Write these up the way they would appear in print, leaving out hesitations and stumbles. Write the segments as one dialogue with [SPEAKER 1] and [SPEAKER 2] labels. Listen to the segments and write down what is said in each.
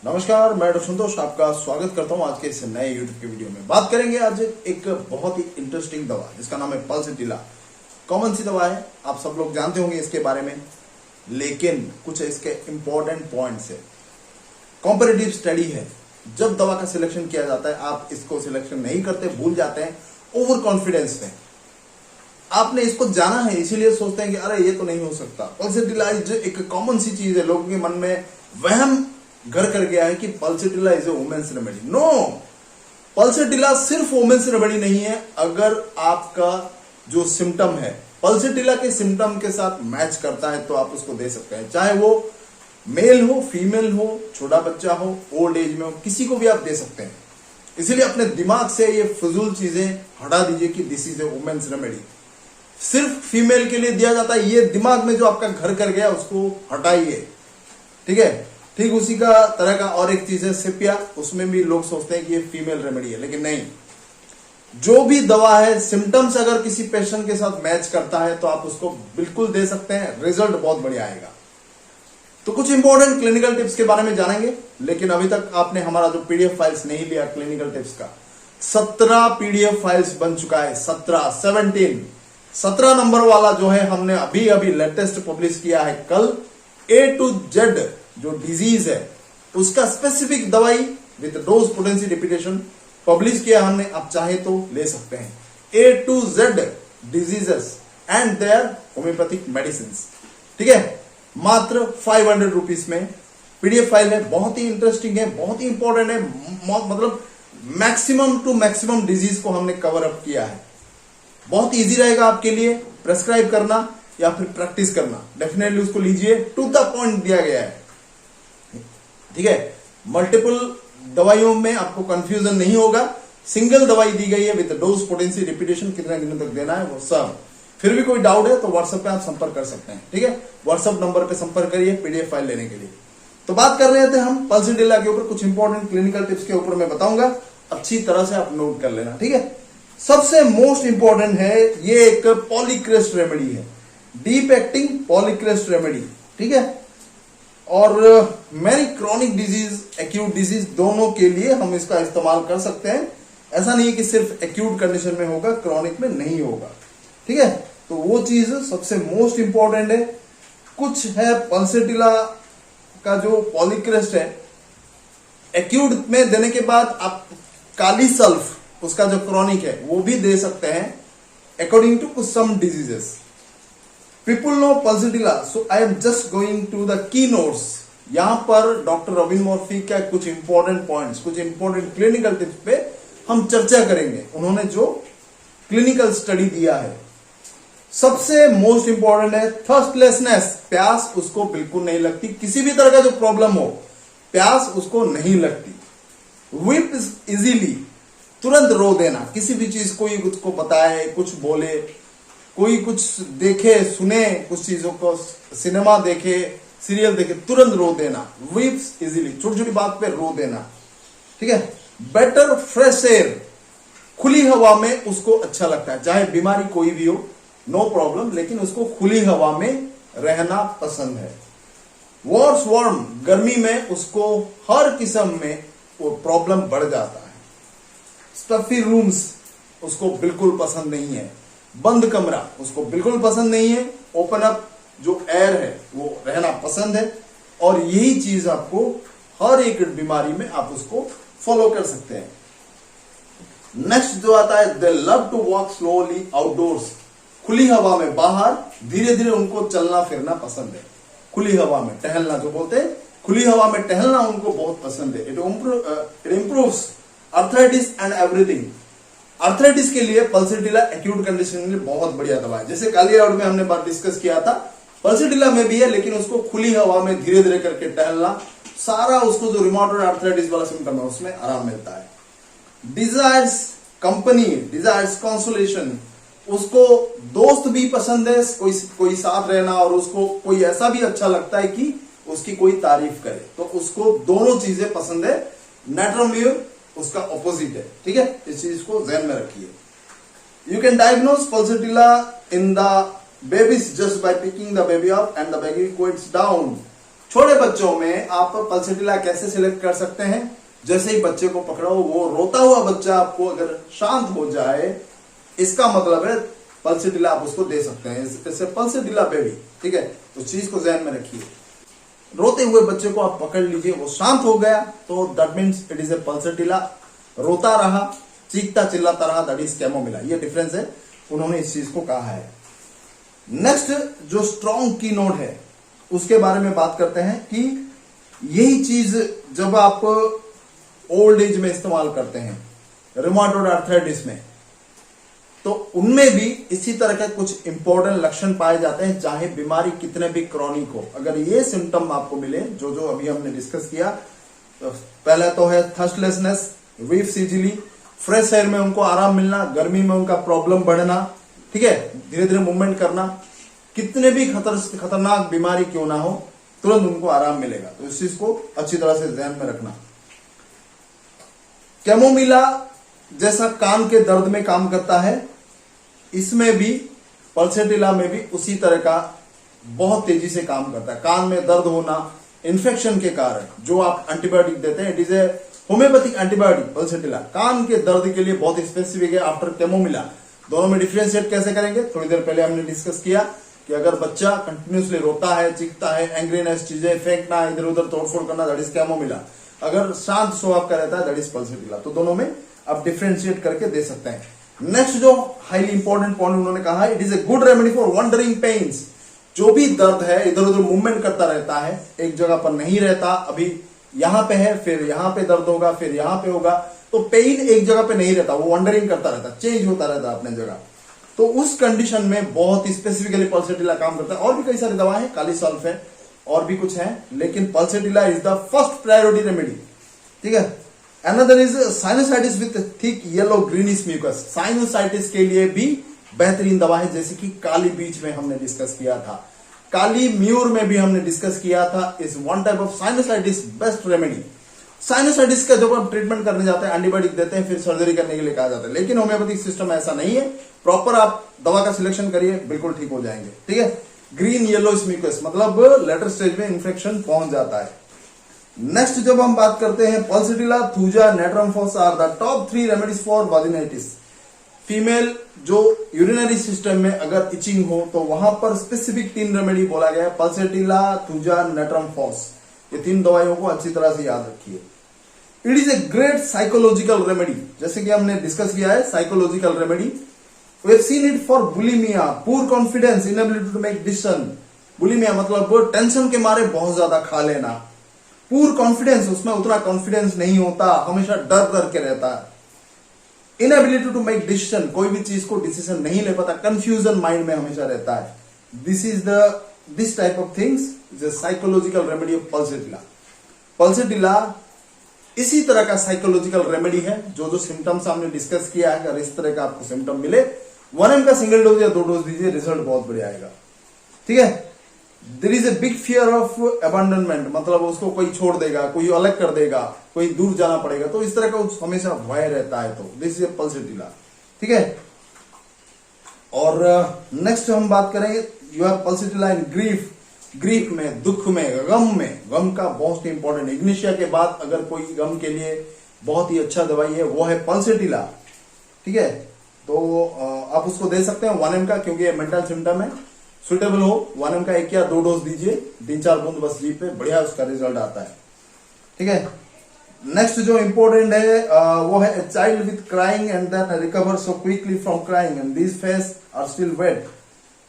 [SPEAKER 1] नमस्कार, मैं डॉक्टर संतोष आपका स्वागत करता हूं आज के इस नए यूट्यूब के वीडियो में। बात करेंगे आज एक बहुत ही इंटरेस्टिंग दवा जिसका नाम है पल्सटिला। कॉमन सी दवा है, आप सब लोग जानते होंगे इसके बारे में, लेकिन कुछ इसके इंपॉर्टेंट पॉइंट्स है। कॉम्पेरेटिव स्टडी है, जब दवा का सिलेक्शन किया जाता है आप इसको सिलेक्शन नहीं करते, भूल जाते हैं ओवर कॉन्फिडेंस में। आपने इसको जाना है इसीलिए सोचते हैं कि अरे ये तो नहीं हो सकता। पल्सटिला एक कॉमन सी चीज है, लोगों के मन में वहम घर कर गया है कि Pulsatilla is a women's remedy. No, Pulsatilla सिर्फ वुमेन्स रेमेडी नहीं है। अगर आपका जो सिम्टम है पल्सटिला के सिम्टम के साथ मैच करता है तो आप उसको दे सकते हैं, चाहे वो मेल हो, फीमेल हो, छोटा बच्चा हो, ओल्ड एज में हो, किसी को भी आप दे सकते हैं। इसीलिए अपने दिमाग से ये फजूल चीजें हटा दीजिए कि this is a women's remedy. सिर्फ फीमेल के लिए दिया जाता है, ये दिमाग में जो आपका घर कर गया उसको हटाइए, ठीक है। ठीक उसी का तरह का और एक चीज है सिपिया, उसमें भी लोग सोचते हैं कि ये फीमेल रेमेडी है, लेकिन नहीं। जो भी दवा है, सिम्टम्स अगर किसी पेशेंट के साथ मैच करता है तो आप उसको बिल्कुल दे सकते हैं, रिजल्ट बहुत बढ़िया आएगा। तो कुछ इंपॉर्टेंट क्लिनिकल टिप्स के बारे में जानेंगे, लेकिन अभी तक आपने हमारा जो पीडीएफ फाइल्स नहीं लिया क्लिनिकल टिप्स का, 17 पीडीएफ फाइल्स बन चुका है। 17 नंबर वाला जो है हमने अभी अभी लेटेस्ट पब्लिश किया है कल। A to Z जो डिजीज है उसका स्पेसिफिक दवाई with dose potency repetition publish किया हमने, आप चाहे तो ले सकते हैं। A to Z diseases and their homeopathic medicine, ठीक है, मात्र 500 रुपीज में पीडीएफ फाइल है। बहुत ही इंटरेस्टिंग है, बहुत ही इंपॉर्टेंट है, मतलब मैक्सिमम टू मैक्सिमम डिजीज को हमने कवर अप किया है। बहुत इजी रहेगा आपके लिए प्रेस्क्राइब करना या फिर प्रैक्टिस करना। डेफिनेटली उसको लीजिए, टू द पॉइंट दिया गया है, ठीक है। मल्टीपल दवाइयों में आपको कंफ्यूजन नहीं होगा, सिंगल दवाई दी गई है विद डोज पोटेंसी रिपीटेशन, कितने दिनों तक देना है वो सब। फिर भी कोई डाउट है तो व्हाट्सएप पे आप संपर्क कर सकते हैं, ठीक है। व्हाट्सएप नंबर पे संपर्क करिए पीडीएफ फाइल लेने के लिए। तो बात कर रहे थे हम पल्सटिला के ऊपर, कुछ इंपॉर्टेंट क्लिनिकल टिप्स के ऊपर मैं बताऊंगा, अच्छी तरह से आप नोट कर लेना, ठीक है। सबसे मोस्ट इंपॉर्टेंट है, ये एक पॉलीक्रेस्ट रेमेडी है, डीप एक्टिंग पॉलीक्रेस्ट रेमेडी, ठीक है। और many chronic disease, acute disease, दोनों के लिए हम इसका इस्तेमाल कर सकते हैं। ऐसा नहीं है कि सिर्फ एक्यूट कंडीशन में होगा, क्रॉनिक में नहीं होगा, ठीक है। तो वो चीज सबसे मोस्ट इंपॉर्टेंट है। कुछ है पल्सटिला का जो पॉलीक्रेस्ट है, एक्यूट में देने के बाद आप काली सल्फ, उसका जो क्रॉनिक है वो भी दे सकते हैं according to some diseases. People know Pulsatilla, so I am just going to the keynotes। यहां पर डॉक्टर रॉबिन मॉर्फी का कुछ इंपॉर्टेंट पॉइंट्स, कुछ इंपॉर्टेंट क्लिनिकल टिप्स पे हम चर्चा करेंगे। उन्होंने जो क्लिनिकल स्टडी दिया है, सबसे मोस्ट इंपॉर्टेंट है थर्स्टलेसनेस, प्यास उसको बिल्कुल नहीं लगती। किसी भी तरह का जो प्रॉब्लम हो, प्यास उसको नहीं लगती। वीप इजीली, तुरंत रो देना, किसी भी चीज कोई उसको बताए, कुछ बोले, कोई कुछ देखे सुने, कुछ चीजों को, सिनेमा देखे, सीरियल देखे, तुरंत रो देना। वीप्स इजीली, छोटी छोटी बात पे रो देना, ठीक है। बेटर फ्रेश एयर, खुली हवा में उसको अच्छा लगता है, चाहे बीमारी कोई भी हो, नो प्रॉब्लम, लेकिन उसको खुली हवा में रहना पसंद है। वर्स वार्म, गर्मी में उसको हर किस्म में वो प्रॉब्लम बढ़ जाता है। स्टफी रूम्स उसको बिल्कुल पसंद नहीं है। बंद कमरा उसको बिल्कुल पसंद नहीं है। ओपन अप जो एयर है वो रहना पसंद है। और यही चीज आपको हर एक बीमारी में आप उसको फॉलो कर सकते हैं। नेक्स्ट जो आता है, they love to walk slowly outdoors, खुली हवा में बाहर धीरे धीरे उनको चलना फिरना पसंद है। खुली हवा में टहलना जो बोलते हैं, खुली हवा में टहलना उनको बहुत पसंद है। It improves arthritis and everything. Arthritis के लिए पल्सटिला एक्यूट कंडीशन में बहुत बढ़िया दवा है। जैसे काली राउड में हमने बात डिस्कस किया था, पल्सटिला में भी है, लेकिन उसको खुली हवा में धीरे धीरे करके टहलना, सारा उसको जो रिमोटॉइड आर्थराइटिस वाला सिम्टम है उसमें आराम मिलता है। डिजायर्स कंपनी, डिजायर्स कंसोलेशन, उसको दोस्त भी पसंद है, कोई साथ रहना, और उसको कोई ऐसा भी अच्छा लगता है कि उसकी कोई तारीफ करे, तो उसको दोनों चीजें पसंद है। नेट्रोम्यूर उसका ऑपोजिट है, ठीक है। इस चीज को ध्यान में रखिए। You can diagnose Pulsatilla in the babies just by picking the baby up and the baby quits down. छोटे बच्चों में आप पल्सेटिला कैसे सिलेक्ट कर सकते हैं? जैसे ही बच्चे को पकड़ो, वो रोता हुआ बच्चा आपको अगर शांत हो जाए, इसका मतलब है पल्सेटिला आप उसको दे सकते हैं। जैसे पल्सेटिला बेबी, ठीक है, तो चीज को ध्यान में रखिए। रोते हुए बच्चे को आप पकड़ लीजिए, वो शांत हो गया तो that means it is A pulsatilla. रोता रहा, चीखता चिल्लाता रहा, दैट इज कैमोमिला। ये डिफरेंस है, उन्होंने इस चीज को कहा है। नेक्स्ट जो स्ट्रॉन्ग की नोट है उसके बारे में बात करते हैं कि यही चीज जब आप ओल्ड एज में इस्तेमाल करते हैं, रुमाटॉइड आर्थराइटिस में, तो उनमें भी इसी तरह के कुछ इंपॉर्टेंट लक्षण पाए जाते हैं, चाहे बीमारी कितने भी क्रॉनिक हो। अगर ये सिम्टम आपको मिले जो जो अभी हमने डिस्कस किया, तो पहला तो है थर्स्टलेसनेस, वीफ इजीली, फ्रेश एयर में उनको आराम मिलना, गर्मी में उनका प्रॉब्लम बढ़ना, ठीक है, धीरे धीरे मूवमेंट करना, कितने भी खतरनाक बीमारी क्यों ना हो, तुरंत उनको आराम मिलेगा। तो इस चीज को अच्छी तरह से ध्यान में रखना। कैमोमिला जैसा कान के दर्द में काम करता है, इसमें भी पल्सेटिला में भी उसी तरह का बहुत तेजी से काम करता है। कान में दर्द होना इन्फेक्शन के कारण जो आप एंटीबायोटिक देते हैं, it is a homeopathic antibiotic pulsatilla, कान के दर्द के लिए बहुत स्पेसिफिक है आफ्टर कैमोमिला। दोनों में डिफरेंशिएट कैसे करेंगे, थोड़ी देर पहले हमने डिस्कस किया कि अगर बच्चा कंटिन्यूसली रोता है, चीखता है, एंग्रीनेस, चीजें फेंकना, इधर उधर तोड़फोड़ करना, दैट इज कैमोमिला। अगर शांत स्वभाव का रहता है, दैट इज पल्सेटिला। तो दोनों में आप डिफरेंशिएट करके दे सकते हैं। नेक्स्ट जो हाईली इंपॉर्टेंट पॉइंट उन्होंने कहा, it is a good remedy for wandering pains. जो भी दर्द है, इधर उधर मूवमेंट करता रहता है, एक जगह पर नहीं रहता, अभी यहां पे है, फिर यहां पे दर्द होगा, फिर यहां पे होगा, तो पेन एक जगह पे नहीं रहता, वो वंडरिंग करता रहता, चेंज होता रहता अपने जगह। तो उस कंडीशन में बहुत स्पेसिफिकली पल्सेटिला काम करता है। और भी कई सारी दवाएं हैं, काली सल्फ है और भी कुछ है, लेकिन pulsatilla is the first priority remedy, ठीक है। Another is sinusitis with thick yellow greenish mucus। Sinusitis के लिए भी बेहतरीन दवा है, जैसे कि काली बीच में हमने डिस्कस किया था, काली म्यूर में भी हमने डिस्कस किया था। इस one type of sinusitis best remedy. Sinusitis का जब आप ट्रीटमेंट करने जाते हैं, एंटीबायोटिक देते हैं, फिर सर्जरी करने के लिए कहा जाता है, लेकिन होम्योपैथिक सिस्टम ऐसा नहीं है। प्रॉपर आप दवा का सिलेक्शन करिए, बिल्कुल ठीक हो जाएंगे, ठीक है। ग्रीन येलो म्यूकस मतलब लेटर स्टेज में इंफेक्शन पहुंच जाता है। नेक्स्ट जब हम बात करते हैं, pulsatilla, thuja, natrum phos are the top 3 remedies for vaginitis. Female जो यूरिनरी सिस्टम में अगर इचिंग हो तो वहां पर स्पेसिफिक 3 रेमेडी बोला गया है, पल्सेटिला, थूजा, नेट्रम्फोस। ये 3 दवाइयों को अच्छी तरह से याद रखिए। It is a great psychological remedy, जैसे कि हमने डिस्कस किया है, psychological remedy. We have seen it for bulimia, poor confidence, inability to make decision. Bulimia मतलब टेंशन के मारे बहुत ज्यादा खा लेना, पूर कॉन्फिडेंस, उसमें उतना कॉन्फिडेंस नहीं होता, हमेशा डर डर के रहता है। इनएबिलिटी टू मेक डिसीजन, कोई भी चीज को डिसीजन नहीं ले पाता, कंफ्यूजन माइंड में हमेशा रहता है। This type of things is a psychological remedy of pulsatilla. Pulsatilla इसी तरह का साइकोलॉजिकल रेमेडी है। जो जो सिम्टम्स हमने डिस्कस किया है, अगर इस तरह का आपको सिम्टम मिले, 1 mg का सिंगल डोज या 2 डोज दीजिए, रिजल्ट बहुत बढ़िया आएगा, ठीक है। There is a big fear of abandonment, मतलब उसको कोई छोड़ देगा, कोई अलग कर देगा, कोई दूर जाना पड़ेगा, तो इस तरह का हमेशा भय रहता है। तो दिस इज पल्सेटिला, ठीक है। और नेक्स्ट हम बात करेंगे, you have pulsatilla in grief. Grief में, दुख में, गम में, गम का बहुत इंपॉर्टेंट, इग्निशिया के बाद अगर कोई गम के लिए बहुत ही अच्छा दवाई है वो है पल्सेटिला, ठीक है। तो आप उसको दे सकते हैं 1 mg का, क्योंकि ये मेंटल सिम्टम है, सुटेबल हो 1 mg का 1 या 2 डोज दीजिए, 3-4 बूंद बस जीभ पे, बढ़िया उसका रिजल्ट आता है, ठीक है। नेक्स्ट जो इंपॉर्टेंट है वो है a child with crying and then recover so quickly from crying and this face are still wet,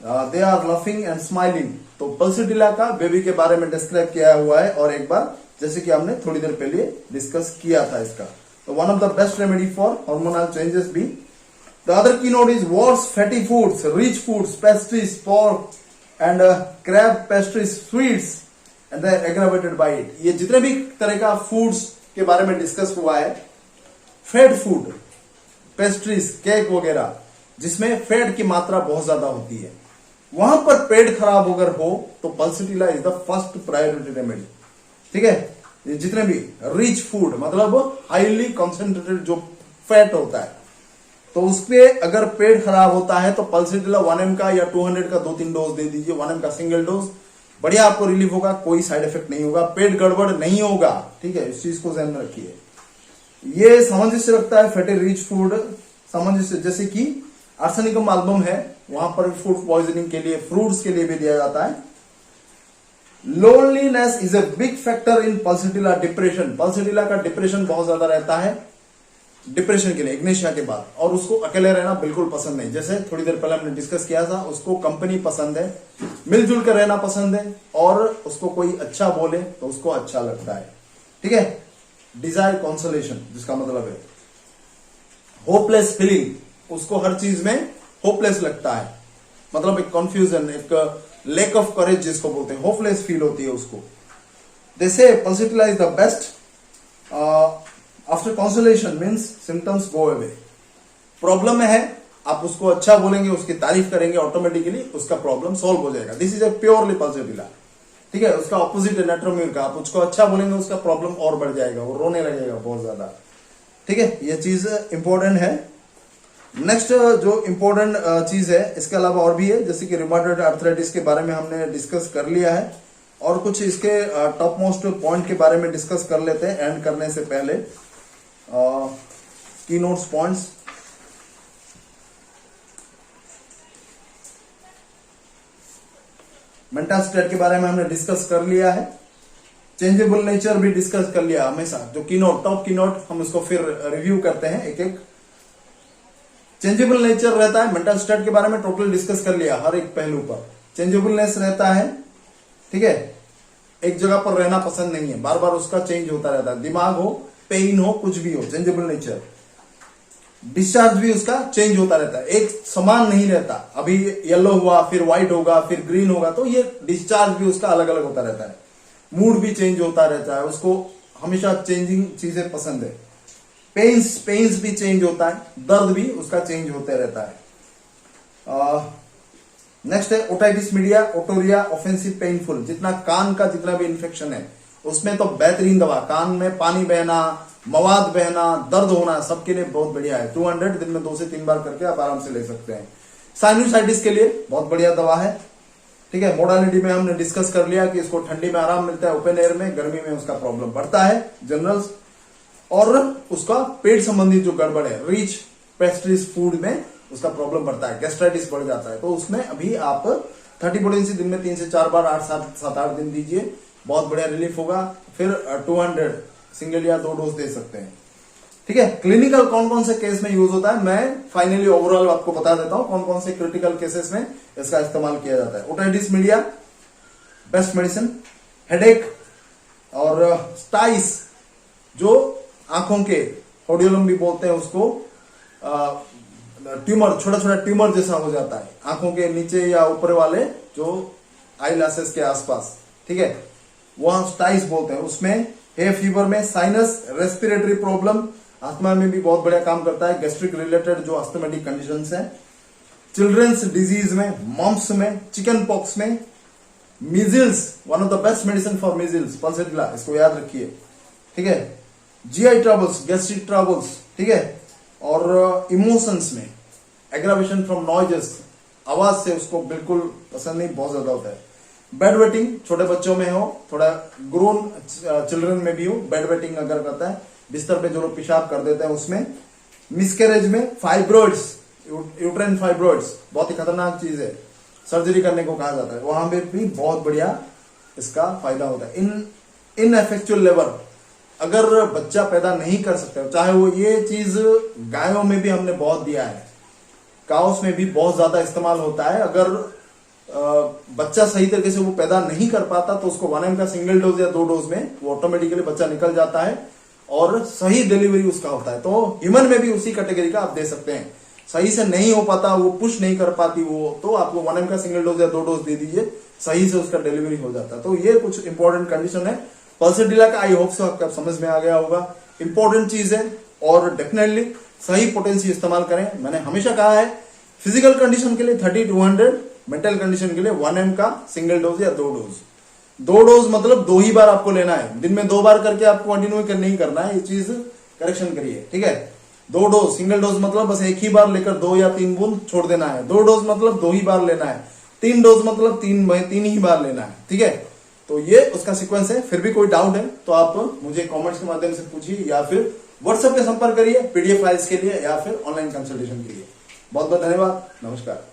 [SPEAKER 1] they are laughing and smiling. तो पल्सेटिला का बेबी के बारे में डिस्क्राइब किया हुआ है, और एक बार जैसे कि हमने थोड़ी देर पहले डिस्कस किया था इसका। तो one of the best remedy for hormonal changes भी। The other keynote is worse fatty foods, rich foods, pastries, pork and crab pastries, sweets and they are aggravated by it। ये जितने भी तरह का फूड्स के बारे में डिस्कस हुआ है, फैट फूड, पेस्ट्रीज, केक वगैरह, जिसमें फैट की मात्रा बहुत ज्यादा होती है, वहां पर पेट खराब अगर हो तो pulsatilla is the first priority remedy, ठीक है। ये जितने भी रिच फूड मतलब हाईली कॉन्सेंट्रेटेड जो फैट होता है, तो उसपे अगर पेट खराब होता है तो पल्सेटिला 1 mg का या 200 का 2-3 डोज दे दीजिए, 1 mg का सिंगल डोज, बढ़िया आपको रिलीफ होगा, कोई साइड इफेक्ट नहीं होगा, पेट गड़बड़ नहीं होगा। ठीक है, इस चीज को ध्यान में रखिए। ये सामंजस्य रखता है फैटी रिच फूड सामंजस्य, जैसे कि आर्सेनिकम एल्बम है, वहां पर फूड पॉइजनिंग के लिए, फ्रूट्स के लिए भी दिया जाता है। Loneliness is a big factor in pulsatilla depression. Pulsatilla का डिप्रेशन बहुत ज्यादा रहता है डिप्रेशन के लिए इग्नेशिया के बाद, और उसको अकेले रहना बिल्कुल पसंद नहीं। जैसे थोड़ी देर पहले हमने डिस्कस किया था, उसको कंपनी पसंद है, मिलजुल कर रहना पसंद है, और उसको कोई अच्छा बोले तो उसको अच्छा लगता है। ठीक है, डिजायर कॉन्सोलेशन, जिसका मतलब है होपलेस फीलिंग, उसको हर चीज में होपलेस लगता है, मतलब एक कंफ्यूजन, एक लैक ऑफ करेज जिसको बोलते हैं, होपलेस फील होती है उसको। They say pulsatilla is the best after consolation, means symptoms go away. Problem में है, आप उसको अच्छा बोलेंगे, उसकी तारीफ करेंगे, ऑटोमेटिकली उसका प्रॉब्लम सॉल्व हो जाएगा। This is A purely pulsatilla. ठीक है, उसका ऑपोजिट है नेट्रोम्यूर का, आप उसको अच्छा बोलेंगे, उसका प्रॉब्लम और बढ़ जाएगा, वो रोने लगेगा बहुत ज्यादा। ठीक है, ये चीज इंपॉर्टेंट है। नेक्स्ट जो इंपॉर्टेंट चीज है, इसके अलावा और भी है, जैसे कि रिमाटॉइड आर्थराइटिस के बारे में हमने डिस्कस कर लिया है, और कुछ इसके टॉप मोस्ट पॉइंट के बारे में डिस्कस कर लेते हैं एंड करने से पहले। की नोट्स पॉइंट्स, मेंटल स्टेट के बारे में हमने डिस्कस कर लिया है, चेंजेबल नेचर भी डिस्कस कर लिया हमेशा। जो की नोट, टॉप की नोट, हम उसको फिर रिव्यू करते हैं एक एक। चेंजेबल नेचर रहता है, मेंटल स्टेट के बारे में टोटल डिस्कस कर लिया हर एक पहलू पर। चेंजेबलनेस रहता है, ठीक है, एक जगह पर रहना पसंद नहीं है, बार बार उसका चेंज होता रहता है, दिमाग हो, पेन हो, कुछ भी हो, चेंजेबल नेचर। डिस्चार्ज भी उसका चेंज होता रहता है, एक समान नहीं रहता, अभी येलो हुआ, फिर व्हाइट होगा, फिर ग्रीन होगा, तो ये डिस्चार्ज भी उसका अलग अलग होता रहता है। मूड भी चेंज होता रहता है, उसको हमेशा चेंजिंग चीजें पसंद है। पेन्स भी चेंज होता है, दर्द भी उसका चेंज होते रहता है। नेक्स्ट है otitis media, otorrhoea, offensive painful. जितना कान का जितना भी इन्फेक्शन है उसमें तो बेहतरीन दवा, कान में पानी बहना, मवाद बहना, दर्द होना, सबके लिए बहुत बढ़िया है। 200 दिन में 2 से 3 बार करके आप आराम से ले सकते हैं। साइनोसाइटिस के लिए बहुत बढ़िया दवा है। ठीक है, मोडालिटी में हमने डिस्कस कर लिया कि इसको ठंडी में आराम मिलता है, ओपन एयर में, गर्मी में उसका प्रॉब्लम बढ़ता है जनरल्स, और उसका पेट संबंधित जो गड़बड़ है, रिच पेस्ट्रीज फूड में उसका प्रॉब्लम बढ़ता है, गैस्ट्राइटिस बढ़ जाता है। तो उसमें अभी आप 30 पोटेंसी दिन में 3 से 4 बार 7-8 दिन दीजिए, बहुत बढ़िया रिलीफ होगा। फिर 200 सिंगल या 2 डोज दे सकते हैं। ठीक है, क्लिनिकल कौन कौन से केस में यूज होता है, मैं फाइनली ओवरऑल आपको बता देता हूं कौन कौन से क्रिटिकल केसेस में इसका इस्तेमाल किया जाता है। Otitis media best medicine, headache और स्टाइस, जो आंखों के होडियोलम भी बोलते हैं उसको, ट्यूमर, छोटा छोटा ट्यूमर जैसा हो जाता है आंखों के नीचे या ऊपर वाले जो आई लैसेस के आसपास। ठीक है, वहां स्टाइस बोलते हैं। उसमें हे फीवर में, साइनस, रेस्पिरेटरी प्रॉब्लम, अस्थमा में भी बहुत बढ़िया काम करता है, गैस्ट्रिक रिलेटेड जो अस्थमेटिक कंडीशंस हैं, चिल्ड्रंस डिजीज में, मम्प्स में, चिकन पॉक्स में, measles, one of the best medicine for measles pulsatilla, इसको याद रखिए। ठीक है, जीआई ट्रबल्स, गैस्ट्रिक ट्रबल्स, ठीक है, और इमोशंस में, एग्रावेशन फ्रॉम नॉइजेस, आवाज से उसको बिल्कुल पसंद नहीं, बहुत ज्यादा होता है। बेड वेटिंग, छोटे बच्चों में हो, थोड़ा ग्रोन चिल्ड्रन में भी हो, बेड वेटिंग अगर करता है, बिस्तर पे जो लोग पेशाब कर देते हैं उसमें। मिसकैरेज में, फाइब्रॉइड्स, यूट्राइन फाइब्रॉइड्स बहुत ही खतरनाक चीज है, सर्जरी करने को कहा जाता है, वहां पे भी बहुत बढ़िया इसका फायदा होता है। इन इनफेक्चुअल लेबर, अगर बच्चा पैदा नहीं कर सकते, चाहे वो, ये चीज गायों में भी हमने बहुत दिया है, काउस में भी बहुत ज्यादा इस्तेमाल होता है। अगर बच्चा सही तरीके से वो पैदा नहीं कर पाता तो उसको 1 का सिंगल डोज या 2 डोज में वो ऑटोमेटिकली बच्चा निकल जाता है और सही डिलीवरी उसका होता है। तो ह्यूमन में भी उसी कैटेगरी का आप दे सकते हैं। सही से नहीं हो पाता, वो पुश नहीं कर पाती वो, तो आपको 1 का सिंगल डोज या 2 डोज दे दीजिए, सही से उसका डिलीवरी हो जाता है। तो ये कुछ इंपॉर्टेंट कंडीशन है पल्सिटिला का। आई होप सो आपका समझ में आ गया होगा, इंपॉर्टेंट चीज है, और डेफिनेटली सही पोटेंसी इस्तेमाल करें। मैंने हमेशा कहा है फिजिकल कंडीशन के लिए 30-200, मेंटल कंडीशन के लिए 1 का सिंगल डोज या 2 डोज। 2 डोज मतलब 2 ही बार आपको लेना है, दिन में 2 बार करके आपको कंटिन्यू नहीं करना है, ये चीज करेक्शन करिए। ठीक है, 2 डोज, सिंगल डोज मतलब बस एक ही बार लेकर 2 या 3 बूंद छोड़ देना है। 2 डोज मतलब 2 ही बार लेना है। 3 डोज मतलब 3 ही बार लेना है, ठीक है। तो ये उसका सीक्वेंस है। फिर भी कोई डाउट है तो आप मुझे कमेंट्स के माध्यम से पूछिए या फिर व्हाट्सएप पे संपर्क करिए पीडीएफ फाइल्स के लिए या फिर ऑनलाइन कंसल्टेशन के लिए। बहुत बहुत धन्यवाद, नमस्कार।